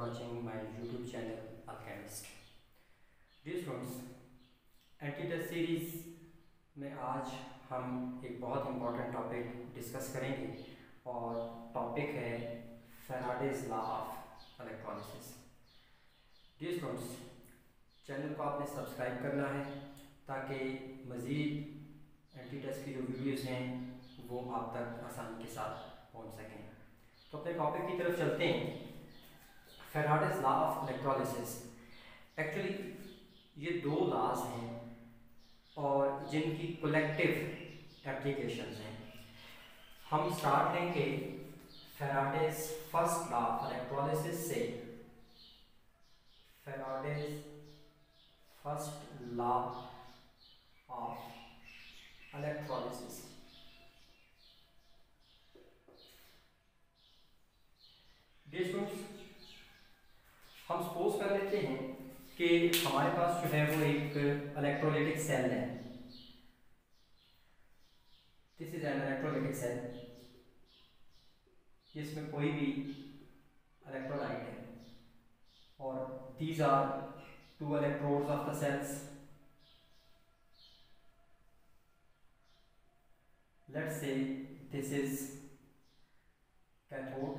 watching my YouTube channel Alchemist. Dear students, एंटीटेस्ट series में आज हम एक बहुत इम्पॉर्टेंट टॉपिक डिस्कस करेंगे और टॉपिक है Faraday's law of electrolysis. Dear students, channel को आपने सब्सक्राइब करना है ताकि मज़ीद एंटीटेस्ट की जो वीडियोज़ हैं वो आप तक आसानी के साथ पहुंच सकें। तो अपने टॉपिक की तरफ चलते हैं। Faraday's law of electrolysis, actually ये दो लॉज हैं और जिनकी कलेक्टिव एप्लीकेशंस हैं। हम स्टार्ट लेंगे Faraday's first law of electrolysis से। Faraday's first law of electrolysis. हम सपोज कर लेते हैं कि हमारे पास जो है वो एक इलेक्ट्रोलाइटिक सेल है। This is an electrolytic cell, जिसमें कोई भी इलेक्ट्रोलाइट है और these are two electrodes of the cells. Let's say this is cathode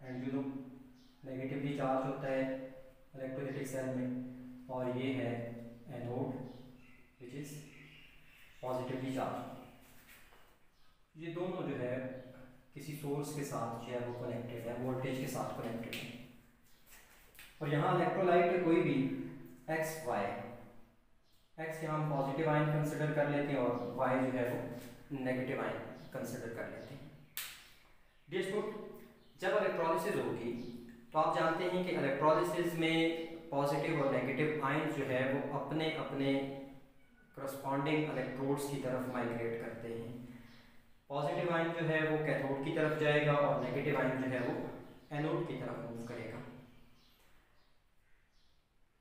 and you know negatively charge होता है इलेक्ट्रोलाइटिक सेल में, और ये है anode which is positively charge. ये दोनों जो है किसी सोर्स के साथ जो है वो कनेक्टेड है, वोल्टेज के साथ कनेक्टेड है। और यहाँ इलेक्ट्रोलाइट कोई भी एक्स वाई, एक्स यहाँ हम पॉजिटिव आयन कंसिडर कर लेते हैं और वाई जो है वो नेगेटिव आयन कंसिडर कर लेते हैं। डियर स्टूडेंट, जब इलेक्ट्रोलिसिस होगी तो आप जानते हैं कि इलेक्ट्रोलिसिस में पॉजिटिव और नेगेटिव आयन जो है वो अपने अपने करस्पॉन्डिंग इलेक्ट्रोड्स की तरफ माइग्रेट करते हैं। पॉजिटिव आयन जो है वो कैथोड की तरफ जाएगा और नेगेटिव आयन जो है वो एनोड की तरफ मूव करेगा।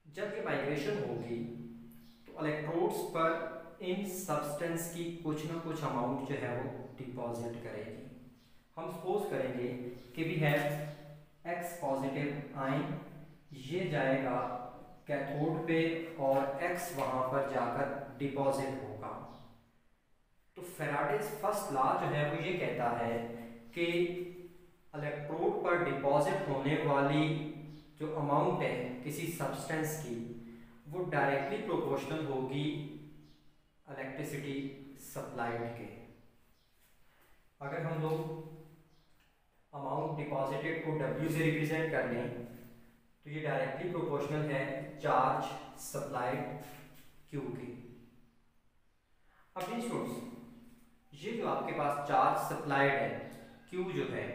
जब ये माइग्रेशन होगी तो इलेक्ट्रोड्स पर इन सब्सटेंस की कुछ ना कुछ अमाउंट जो है वो डिपॉजिट करेगी। हम सपोज करेंगे कि we have X positive ion, ये जाएगा कैथोड पे और एक्स वहां पर जाकर डिपॉजिट होगा। तो फैराडेज फर्स्ट लॉ जो है वो ये कहता है कि इलेक्ट्रोड पर डिपॉजिट होने वाली जो अमाउंट है किसी सब्सटेंस की वो डायरेक्टली प्रोपोर्शनल होगी इलेक्ट्रिसिटी सप्लाइड के। अगर हम लोग अमाउंट डिपॉजिटेड को W से रिप्रेजेंट कर लें तो ये डायरेक्टली प्रोपोर्शनल है चार्ज सप्लाइड Q के। अब स्टूडेंट्स, ये जो आपके पास चार्ज सप्लाइड है Q जो है,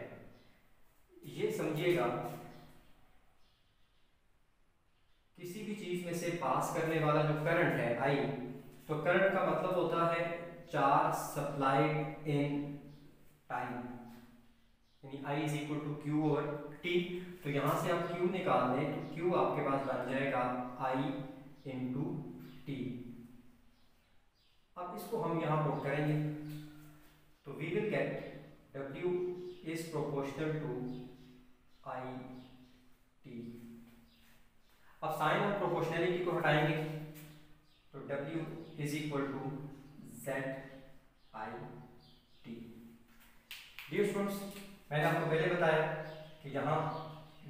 ये समझिएगा किसी भी चीज में से पास करने वाला जो करंट है I, तो करंट का मतलब होता है चार्ज सप्लाइड इन टाइम, यानी I is equal to Q over T। तो यहाँ से आप Q निकाल दें तो Q आपके पास बन जाएगा I इंटू T। अब इसको हम यहाँ पुट करेंगे तो we will get W is proportional to I T। अब साइन ऑफ प्रोपोर्शनलिटी को हटाएंगे तो W is equal to Z I T। Dear students, मैंने आपको पहले बताया कि यहाँ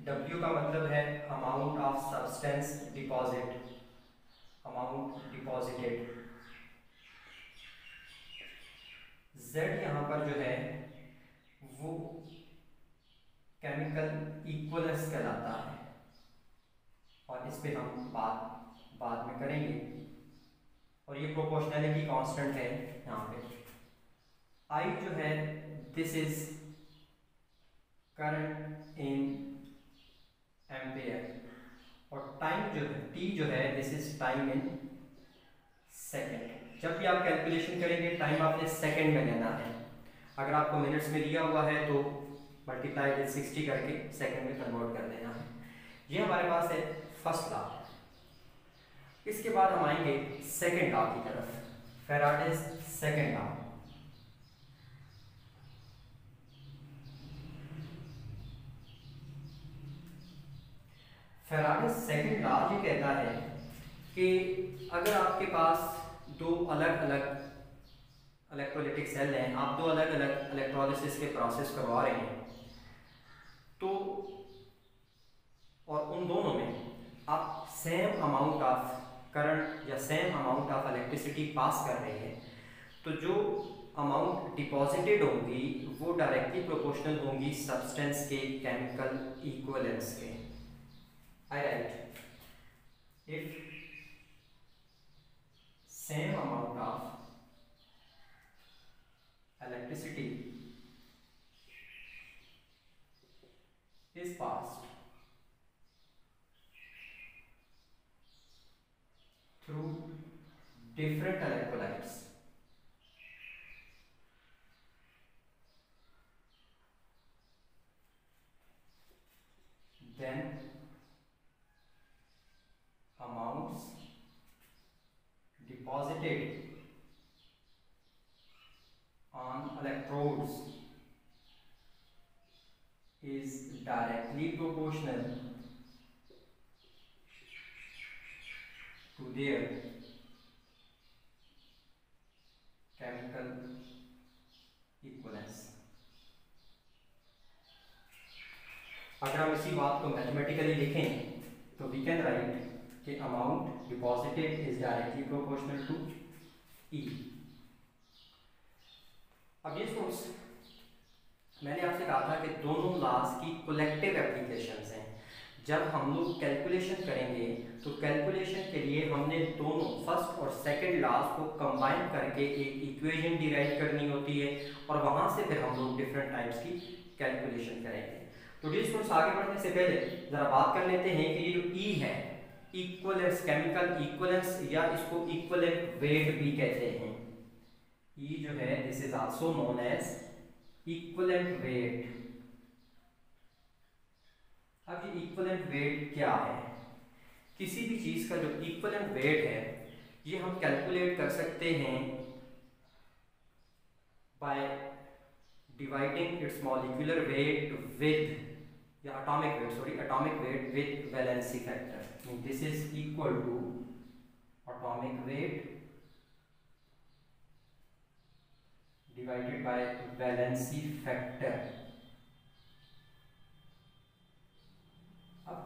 W का मतलब है amount of substance deposit, amount deposited. Z यहाँ पर जो है वो केमिकल इक्विवेलेंस कहलाता है और इस पे हम बाद में करेंगे। और ये प्रोपोर्शनलिटी कांस्टेंट है यहाँ पे। I जो है this is current in ampere और टाइम जो है T जो है this is time in second. जब भी आप कैलकुलेशन करेंगे टाइम आपने सेकंड में लेना है। अगर आपको मिनट्स में दिया हुआ है तो मल्टीप्लाई विद 60 करके सेकंड में कन्वर्ट कर देना है। ये हमारे पास है फर्स्ट लॉ। इसके बाद हम आएंगे सेकंड लॉ की तरफ, Faraday's second law. Faraday's second law ये कहता है कि अगर आपके पास दो अलग अलग इलेक्ट्रोलाइटिक सेल हैं, आप दो अलग अलग इलेक्ट्रोलिसिस के प्रोसेस करवा रहे हैं, तो और उन दोनों में आप सेम अमाउंट ऑफ करंट या same amount of electricity pass कर रहे हैं, तो जो अमाउंट डिपॉजिटेड होंगी वो डायरेक्टली प्रोपोर्शनल होंगी सब्सटेंस के केमिकल इक्विवेलेंस के। I right, if same amount of electricity is passed through different electrolytes, then amounts deposited on electrodes is directly proportional to their chemical equivalence। अगर हम इसी बात को मैथमेटिकली लिखें तो वी कैन राइट कि amount deposited is directly proportional to E. अब ये सोर्स मैंने आपसे कहा था कि दोनों लॉज की कलेक्टिव एप्लीकेशंस हैं। जब हम लोग कैलकुलेशन करेंगे तो कैलकुलेशन के लिए हमने दोनों फर्स्ट और सेकंड लॉज को कंबाइन करके एक इक्वेशन डिराइव करनी होती है और वहां से फिर हम लोग डिफरेंट टाइप्स की कैलकुलेशन करेंगे। तो डियर स्टूडेंट्स, आगे बढ़ने से पहले जरा बात कर लेते हैं कि ये जो ई है, इक्विवेलेंस, केमिकल इक्विवेलेंस या इसको इक्विवेलेंट वेट भी कहते हैं। ई जो है this is also known as equivalent weight. अब ये इक्विवेलेंट वेट क्या है? किसी भी चीज का जो इक्विवेलेंट वेट है ये हम कैलकुलेट कर सकते हैं by dividing its molecular weight with या atomic weight with valency factor. This is equal to atomic weight divided by valency factor। अब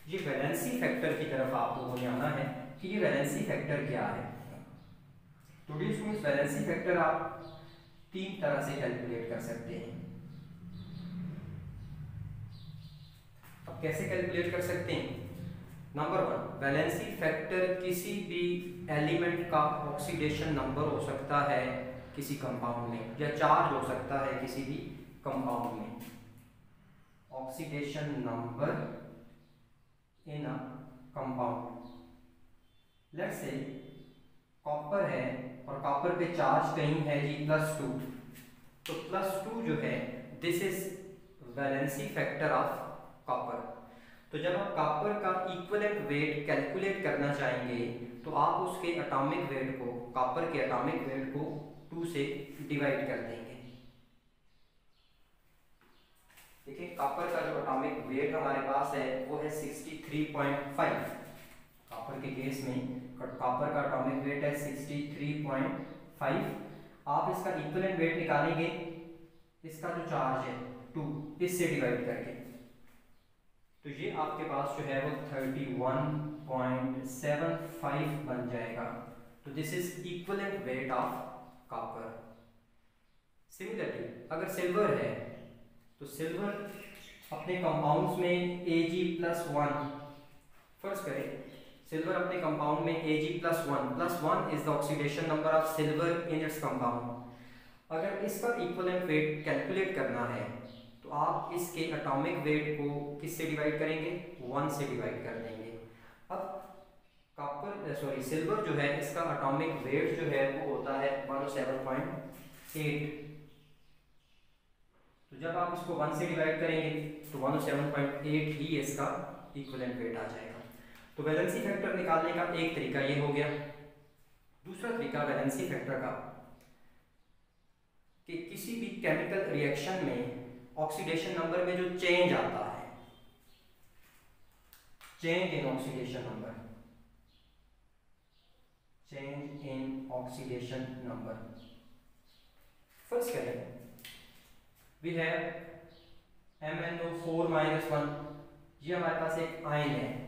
ये वैलेंसी फैक्टर की तरफ आप लोगों ने आना है कि ये वैलेंसी फैक्टर क्या है। तो डियर स्टूडेंट्स, वैलेंसी फैक्टर आप तीन तरह से कैलकुलेट कर सकते हैं। अब कैसे कैलकुलेट कर सकते हैं? नंबर वन, वैलेंसी फैक्टर किसी भी एलिमेंट का ऑक्सीडेशन नंबर हो सकता है किसी कंपाउंड में, या चार्ज हो सकता है किसी भी कंपाउंड में। Oxidation number in a compound, let's say copper है और कॉपर पे चार्ज कहीं है जी +2, तो +2 जो है this is valency factor of copper. तो जब आप कॉपर का इक्विवेलेंट वेट कैलकुलेट करना चाहेंगे तो आप उसके एटॉमिक वेट को, कॉपर के एटॉमिक वेट को 2 से डिवाइड कर देंगे। देखिए कॉपर का जो एटॉमिक वेट हमारे पास है वो है 63.5। कॉपर के केस में कॉपर का एटॉमिक वेट है 63.5। आप इसका इक्विवेलेंट वेट निकालेंगे, इसका जो चार्ज है 2, इससे डिवाइड करके, तो ये आपके पास जो है वो 31.75 बन जाएगा। तो this is equivalent weight of copper. Similarly अगर सिल्वर है तो सिल्वर अपने कंपाउंड्स में Ag+1, फर्ज करें सिल्वर अपने कंपाउंड में Ag+1 is the oxidation number of silver in its compound. अगर इसका इक्विवेलेंट वेट कैलकुलेट करना है तो आप इसके एटॉमिक वेट को किससे डिवाइड करेंगे? 1 से डिवाइड कर देंगे। अब सिल्वर जो है इसका एटॉमिक वेट जो है वो होता है 107.8। तो जब आप इसको 1 से डिवाइड करेंगे तो 107.8 ही इसका इक्विवेलेंट वेट आ जाएगा। तो वैलेंसी फैक्टर निकालने का एक तरीका ये हो गया। दूसरा तरीका वैलेंसी फैक्टर का कि किसी भी केमिकल रिएक्शन में ऑक्सीडेशन नंबर में जो चेंज आता है, change in oxidation number. Change in oxidation number. First करें, we have MnO4 - 1, ये हमारे पास एक आयन है।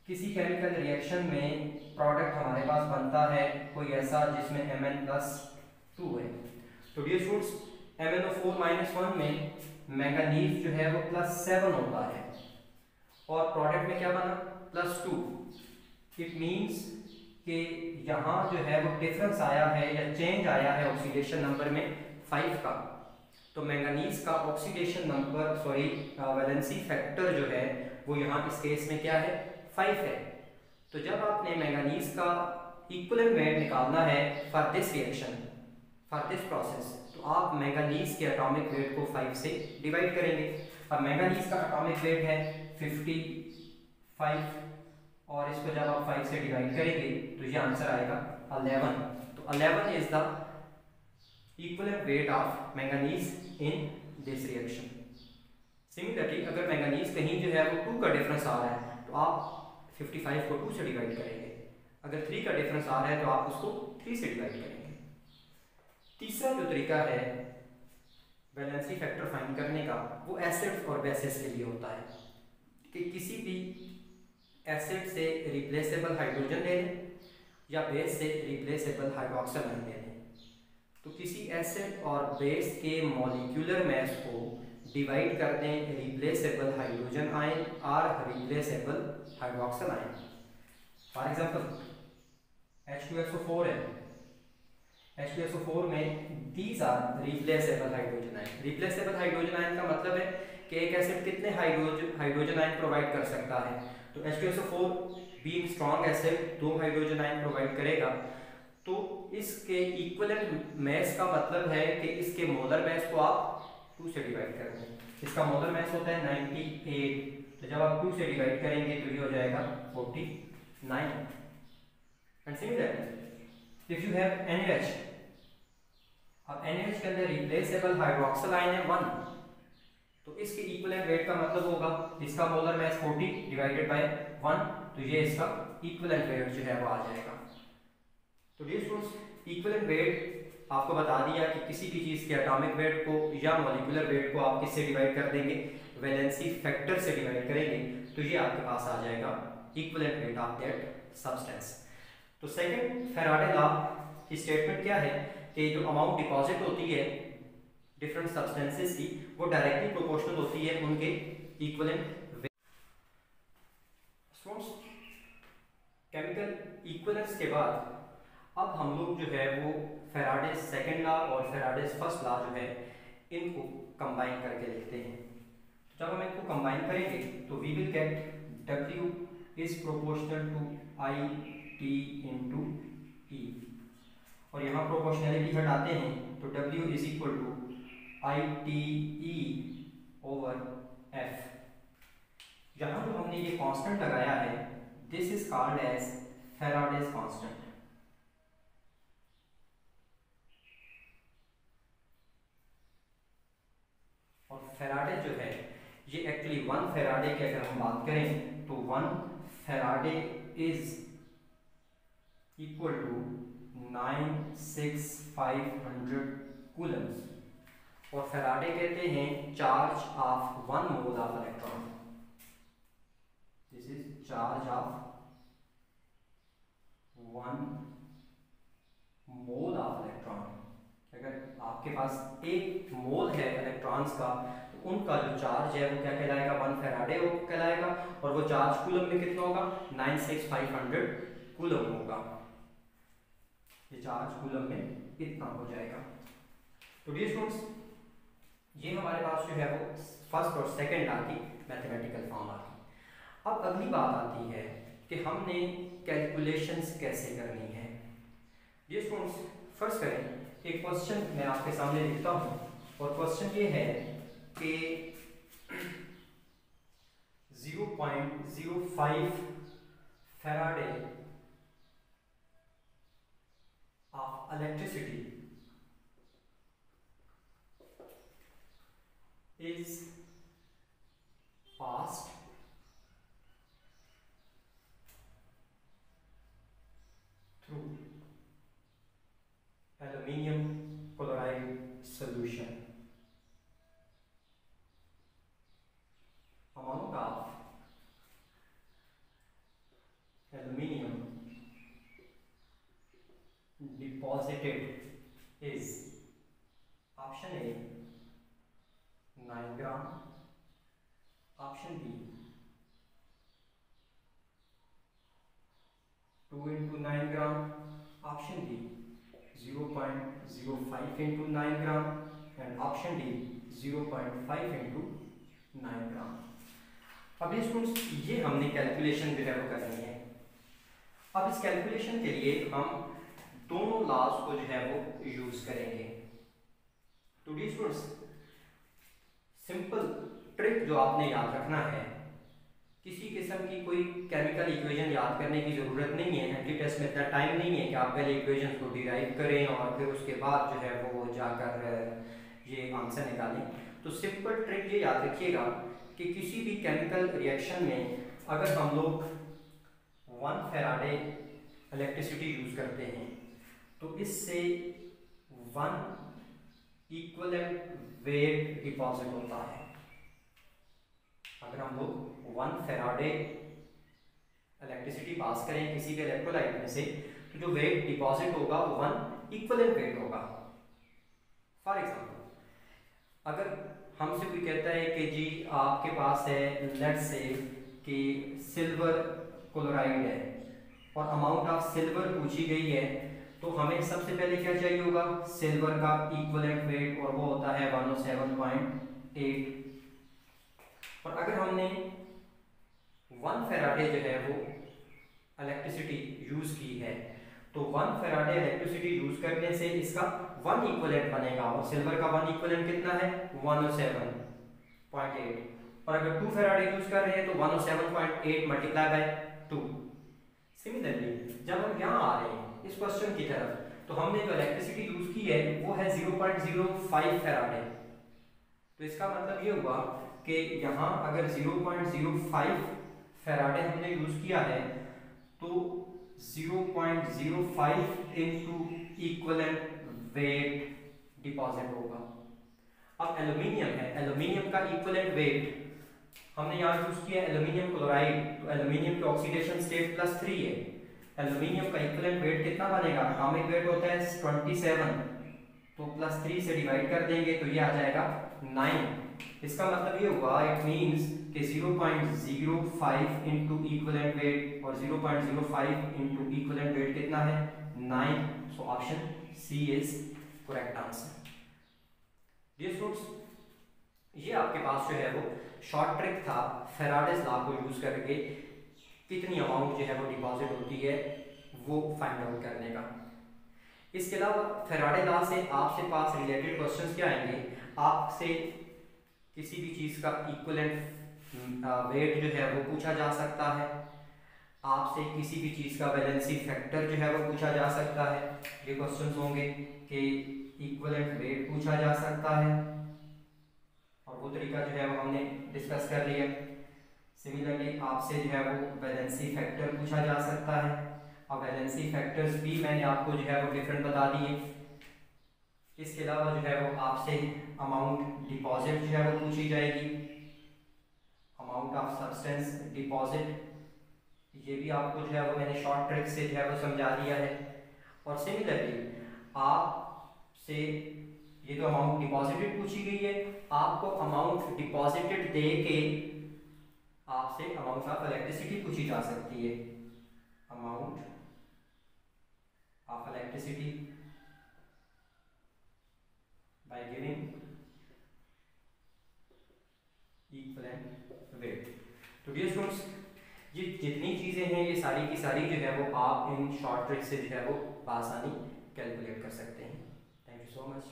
किसी केमिकल रिएक्शन में प्रोडक्ट हमारे पास बनता है कोई ऐसा जिसमें Mn+2 है। तो डियर स्टूडेंट्स, MnO4 - 1 में मैंगनीज जो है वो +7 होता है और प्रोडक्ट में क्या बना +2। इट मींस कि यहाँ जो है वो डिफरेंस आया है या चेंज आया है ऑक्सीडेशन नंबर में 5 का। तो मैंगनीज का ऑक्सीडेशन नंबर वैलेंसी फैक्टर जो है वो यहाँ इस केस में क्या है 5 है। तो जब आपने मैंगनीज का इक्विवेलेंट वेट निकालना है for this reaction, for this process, तो आप मैंगनीज के एटॉमिक वेट को 5 से डिवाइड करेंगे। अब मैंगनीज का एटॉमिक वेट है 55 और इसको जब आप 5 से डिवाइड करेंगे तो ये आंसर आएगा 11। तो 11 is the equivalent weight of manganese in this reaction. Similarly अगर मैंगनीज कहीं जो है वो 2 का डिफरेंस आ रहा है तो आप 55 को 2 से डिवाइड करेंगे। अगर 3 का डिफरेंस आ रहा है तो आप उसको 3 से डिवाइड करेंगे। तीसरा जो तरीका है वैलेंसी फैक्टर फाइंड करने का वो एसिड्स और बेसिस के लिए होता है कि किसी भी एसिड से रिप्लेसेबल हाइड्रोजन ले लें या बेस से रिप्लेसेबल हाइड्रोक्सिल आयन ले लें। तो किसी एसिड और बेस के मॉलिक्यूलर मास को डिवाइड कर दें रिप्लेसेबल हाइड्रोजन आयन और replaceable hydroxyl ion. For example H2SO4 है, H2SO4 में these are replaceable hydrogen ion. Replaceable hydrogen ion का मतलब है कि एक एसिड कितने हाइड्रोजन आयन प्रोवाइड कर सकता है। तो H2SO4 being strong acid 2 hydrogen ion provide करेगा। तो इसके इक्विवेलेंट मास का मतलब है कि इसके मोलर मास को आप 2 से डिवाइड करेंगे। इसका मोलर मास होता है 98, तो जब आप 2 से डिवाइड करेंगे तो ये हो जाएगा 49। And similarly if you have NaH, अब NaH के अंदर रिप्लेसेबल हाइड्रोक्सिल आयन है 1, तो इसके इक्विवेलेंट वेट का मतलब होगा इसका मोलर मास 40 डिवाइडेड बाय 1, तो ये इसका इक्विवेलेंट वेट जो है वो आ जाएगा। तो डियर स्टूडेंट्स, इक्विवेलेंट वेट आपको बता दिया कि किसी भी चीज़ के एटॉमिक वेट को या मॉलिक्यूलर वेट को आप किससे डिवाइड कर देंगे, वैलेंसी फैक्टर से डिवाइड करेंगे, तो ये आपके पास आ जाएगा equivalent weight of that substance. तो सेकंड फैराडे लॉ की स्टेटमेंट क्या है कि जो अमाउंट डिपॉजिट होती है डिफरेंट सब्सटेंसेस की वो डायरेक्टली प्रोपोर्शनल होती है उनके इक्विवेलेंट वेट। केमिकल इक्विवेलेंस के बाद अब हम लोग जो है वो फैराडेज सेकंड लॉ और फैराडेज फर्स्ट लॉ जो है इनको कंबाइन करके लिखते हैं। जब हम इनको कंबाइन करेंगे तो we will get W is proportional to IT into E, और यहाँ प्रोपोर्शनलिटी हटाते हैं तो W is equal to ITE over F। यहाँ जो हमने ये कांस्टेंट लगाया है this is called as Faraday's constant. और फैराडे जो है ये एक्चुअली 1 फैराडे की अगर हम बात करें तो 1 Faraday is equal to 96500 coulombs, और फैराडे कहते हैं charge of 1 mole of electron. This is charge of 1 mole of electron. अगर आपके पास 1 मोल है इलेक्ट्रॉन्स का तो उनका जो चार्ज है वो क्या कहलाएगा 1 फैराडे कहलाएगा, और वो चार्ज कूलम में कितना होगा 96500 कूलम होगा। ये चार्ज कूलम में इतना हो जाएगा। तो डियर स्टूडेंट्स, ये हमारे पास जो है वो फर्स्ट और सेकंड लॉ की मैथमेटिकल फॉर्म आ गई। अब अगली बात आती है कि हमने कैलकुलेशंस कैसे करनी है। डियर स्टूडेंट्स, फर्स्ट करें एक क्वेश्चन मैं आपके सामने लिखता हूँ, और क्वेश्चन ये है कि 0.05 Faraday of electricity is passed deposited is option A 9 gram, option B 2 into 9 gram, option D 0.05 into 9 gram and option D 0.5 into 9 ग्राम। अब ये स्टूडेंट्स ये हमने कैलकुलेशन जो है वो करनी है। अब इस कैलकुलेशन के लिए हम दोनों लॉज को जो है वो यूज करेंगे। तो डी स्टूडेंट्स सिंपल ट्रिक जो आपने याद रखना है, किसी किस्म की कोई केमिकल इक्वेशन याद करने की ज़रूरत नहीं है। एंटी टेस्ट में इतना टाइम नहीं है कि आप पहले इक्वेशन को डिराइव करें और फिर उसके बाद जो है वो जाकर ये आंसर निकालें। तो सिंपल ट्रिक ये याद रखिएगा कि किसी भी केमिकल रिएक्शन में अगर हम लोग 1 फैराडे इलेक्ट्रिसिटी यूज करते हैं तो इससे 1 इक्विवेलेंट वेट डिपॉजिट होता है। अगर हम लोग 1 फैराडे इलेक्ट्रिसिटी पास करें किसी के इलेक्ट्रोलाइट में से तो जो वेट डिपॉजिट होगा वो 1 इक्विवेलेंट वेट होगा। फॉर एग्जांपल अगर हमसे कोई कहता है कि जी आपके पास है लेट्स से कि सिल्वर क्लोराइड है और अमाउंट ऑफ सिल्वर पूछी गई है, तो हमें सबसे पहले क्या चाहिए होगा, सिल्वर का इक्विवेलेंट वेट और वो होता है 107.8। और अगर हमने 1 फैराडे जो है वो इलेक्ट्रिसिटी यूज की है तो 1 फैराडे इलेक्ट्रिसिटी यूज करने से इसका 1 इक्विवेलेंट बनेगा और सिल्वर का 1 इक्विवेलेंट कितना है 107.8। और अगर 2 फैराडे यूज कर रहे हैं तो 107.8 मल्टीप्लाई बाय 2। सिमिलरली जब हम यहाँ आ रहे हैं इस क्वेश्चन की तरफ तो हमने जो इलेक्ट्रिसिटी यूज की है वो है 0.05 फैराडे। तो इसका मतलब ये हुआ कि यहाँ अगर 0.05 फैराडे हमने यूज किया है तो 0.05 इनटू इक्विवेलेंट वेट डिपॉजिट होगा। अब एल्यूमिनियम है, एल्यूमिनियम का इक्विवेलेंट वेट हमने यहाँ यूज किया एल्यूमिनियम क्लोराइड, तो एल्यूमिनियम की ऑक्सीडेशन स्टेट +3 है। एल्यूमिनियम का इक्विवेलेंट वेट कितना बनेगा, एटॉमिक वेट होता है 27, तो +3 से डिवाइड कर देंगे तो ये आ जाएगा 9। इसका मतलब ये हुआ इट मींस कि 0.05 इनटू इक्विवेलेंट वेट और 0.05 इनटू इक्विवेलेंट वेट कितना है 9। So option C is correct answer. Dear students ये आपके पास जो है वो शॉर्ट ट्रिक था फैराडेज लॉ को यूज करके कितनी अमाउंट जो है वो डिपॉजिट होती है वो फाइंड आउट करने का। इसके अलावा फैराडे लॉ से आपसे पास रिलेटेड क्वेश्चंस क्या आएंगे, आपसे किसी भी चीज़ का इक्विवेलेंट वेट जो है वो पूछा जा सकता है, आपसे किसी भी चीज़ का वैलेंसी फैक्टर जो है वो पूछा जा सकता है। ये क्वेश्चंस होंगे कि इक्विवेलेंट वेट पूछा जा सकता है और वो तरीका जो है वो हमने डिस्कस कर लिया। सिमिलरली आपसे जो है वो वैलेंसी फैक्टर पूछा जा सकता है और वैलेंसी फैक्टर्स भी मैंने आपको जो है वो डिफरेंट बता दिए। इसके अलावा जो है वो आपसे अमाउंट डिपॉजिट जो है वो पूछी जाएगी, अमाउंट ऑफ सब्सटेंस डिपॉजिट, ये भी आपको जो है वो मैंने शॉर्ट ट्रिक से जो है वो समझा दिया है। और सिमिलरली आपसे ये तो अमाउंट डिपॉजिटेड पूछी गई है, आपको अमाउंट डिपॉजिटेड दे के आपसे अमाउंट ऑफ इलेक्ट्रिसिटी पूछी जा सकती है, amount of electricity by giving equivalent weight. तो डियर स्टूडेंट्स ये जितनी चीज़ें हैं ये सारी की सारी जो है वो आप इन शॉर्ट ट्रिक से जो है वो आसानी कैलकुलेट कर सकते हैं। Thank you so much.